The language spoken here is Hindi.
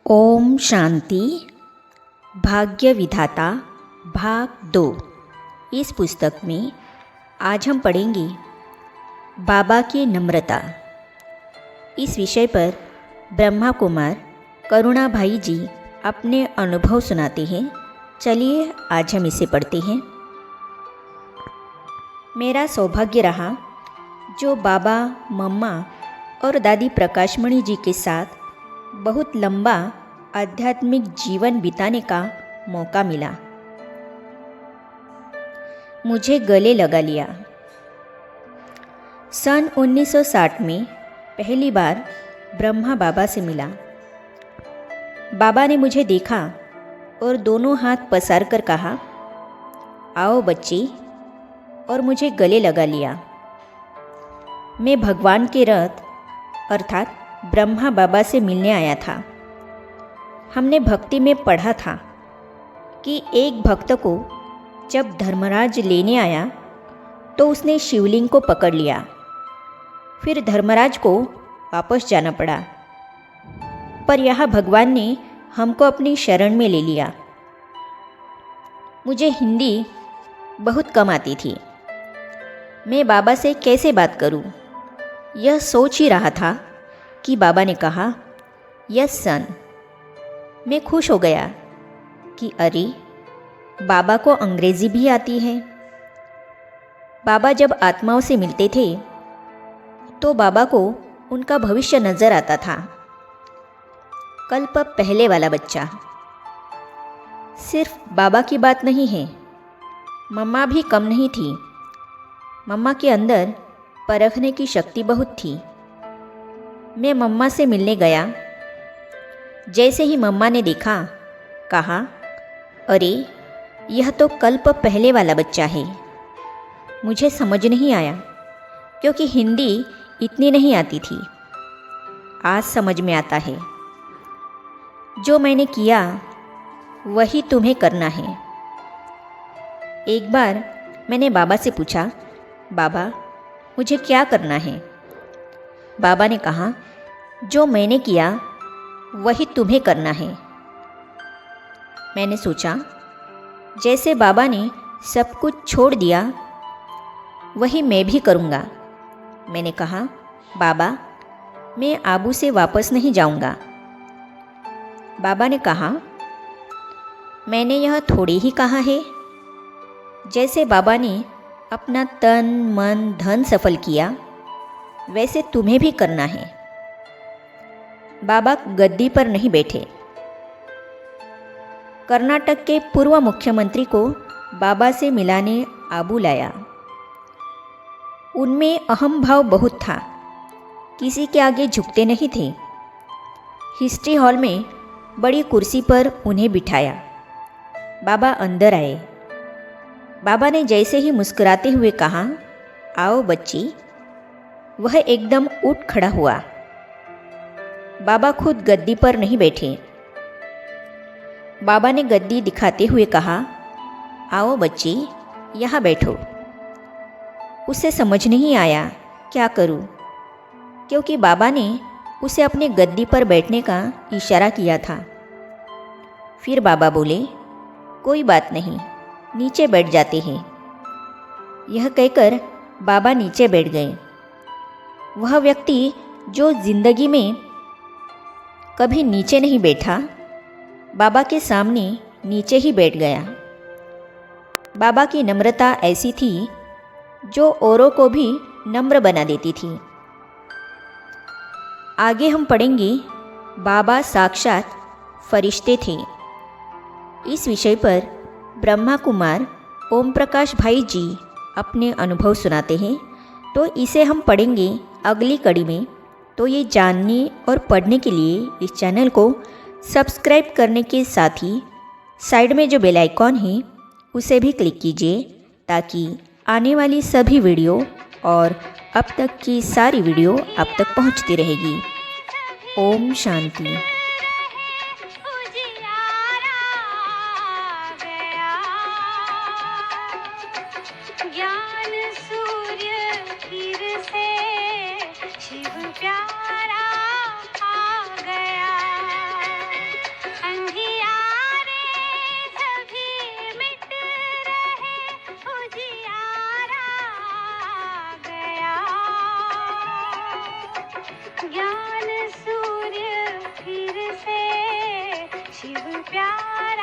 ओम शांति। भाग्य विधाता भाग 2। इस पुस्तक में आज हम पढ़ेंगे बाबा की नम्रता। इस विषय पर ब्रह्मा कुमार करुणा भाई जी अपने अनुभव सुनाते हैं। चलिए आज हम इसे पढ़ते हैं। मेरा सौभाग्य रहा जो बाबा, मम्मा और दादी प्रकाशमणि जी के साथ बहुत लंबा आध्यात्मिक जीवन बिताने का मौका मिला। मुझे गले लगा लिया। सन 1960 में पहली बार ब्रह्मा बाबा से मिला। बाबा ने मुझे देखा और दोनों हाथ पसार कर कहा, आओ बच्ची, और मुझे गले लगा लिया। मैं भगवान के रथ अर्थात ब्रह्मा बाबा से मिलने आया था। हमने भक्ति में पढ़ा था कि एक भक्त को जब धर्मराज लेने आया तो उसने शिवलिंग को पकड़ लिया, फिर धर्मराज को वापस जाना पड़ा। पर यहाँ भगवान ने हमको अपनी शरण में ले लिया। मुझे हिंदी बहुत कम आती थी। मैं बाबा से कैसे बात करूं, यह सोच ही रहा था कि बाबा ने कहा, यस सन। मैं खुश हो गया कि अरे, बाबा को अंग्रेज़ी भी आती है। बाबा जब आत्माओं से मिलते थे तो बाबा को उनका भविष्य नज़र आता था। कल्प पहले वाला बच्चा। सिर्फ बाबा की बात नहीं है, मम्मा भी कम नहीं थी। मम्मा के अंदर परखने की शक्ति बहुत थी। मैं मम्मा से मिलने गया। जैसे ही मम्मा ने देखा, कहा, अरे, यह तो कल्प पहले वाला बच्चा है। मुझे समझ नहीं आया क्योंकि हिंदी इतनी नहीं आती थी। आज समझ में आता है। जो मैंने किया वही तुम्हें करना है। एक बार मैंने बाबा से पूछा, बाबा, मुझे क्या करना है? बाबा ने कहा, जो मैंने किया वही तुम्हें करना है। मैंने सोचा, जैसे बाबा ने सब कुछ छोड़ दिया वही मैं भी करूँगा। मैंने कहा, बाबा, मैं आबू से वापस नहीं जाऊँगा। बाबा ने कहा, मैंने यह थोड़ी ही कहा है। जैसे बाबा ने अपना तन मन धन सफल किया वैसे तुम्हें भी करना है। बाबा गद्दी पर नहीं बैठे। कर्नाटक के पूर्व मुख्यमंत्री को बाबा से मिलाने आबू लाया। उनमें अहम भाव बहुत था। किसी के आगे झुकते नहीं थे। हिस्ट्री हॉल में बड़ी कुर्सी पर उन्हें बिठाया। बाबा अंदर आए। बाबा ने जैसे ही मुस्कुराते हुए कहा, आओ बच्ची, वह एकदम उठ खड़ा हुआ। बाबा खुद गद्दी पर नहीं बैठे। बाबा ने गद्दी दिखाते हुए कहा, आओ बच्ची, यहाँ बैठो। उसे समझ नहीं आया क्या करूं, क्योंकि बाबा ने उसे अपने गद्दी पर बैठने का इशारा किया था। फिर बाबा बोले, कोई बात नहीं, नीचे बैठ जाते हैं। यह कहकर बाबा नीचे बैठ गए। वह व्यक्ति जो जिंदगी में कभी नीचे नहीं बैठा, बाबा के सामने नीचे ही बैठ गया। बाबा की नम्रता ऐसी थी जो औरों को भी नम्र बना देती थी। आगे हम पढ़ेंगे बाबा साक्षात फरिश्ते थे। इस विषय पर ब्रह्मा कुमार ओम प्रकाश भाई जी अपने अनुभव सुनाते हैं। तो इसे हम पढ़ेंगे अगली कड़ी में। तो ये जानने और पढ़ने के लिए इस चैनल को सब्सक्राइब करने के साथ ही साइड में जो बेल आइकॉन है उसे भी क्लिक कीजिए, ताकि आने वाली सभी वीडियो और अब तक की सारी वीडियो आप तक पहुंचती रहेगी। ओम शांति। ज्ञान सूर्य किर से शिव प्यारा आ गया। प्यार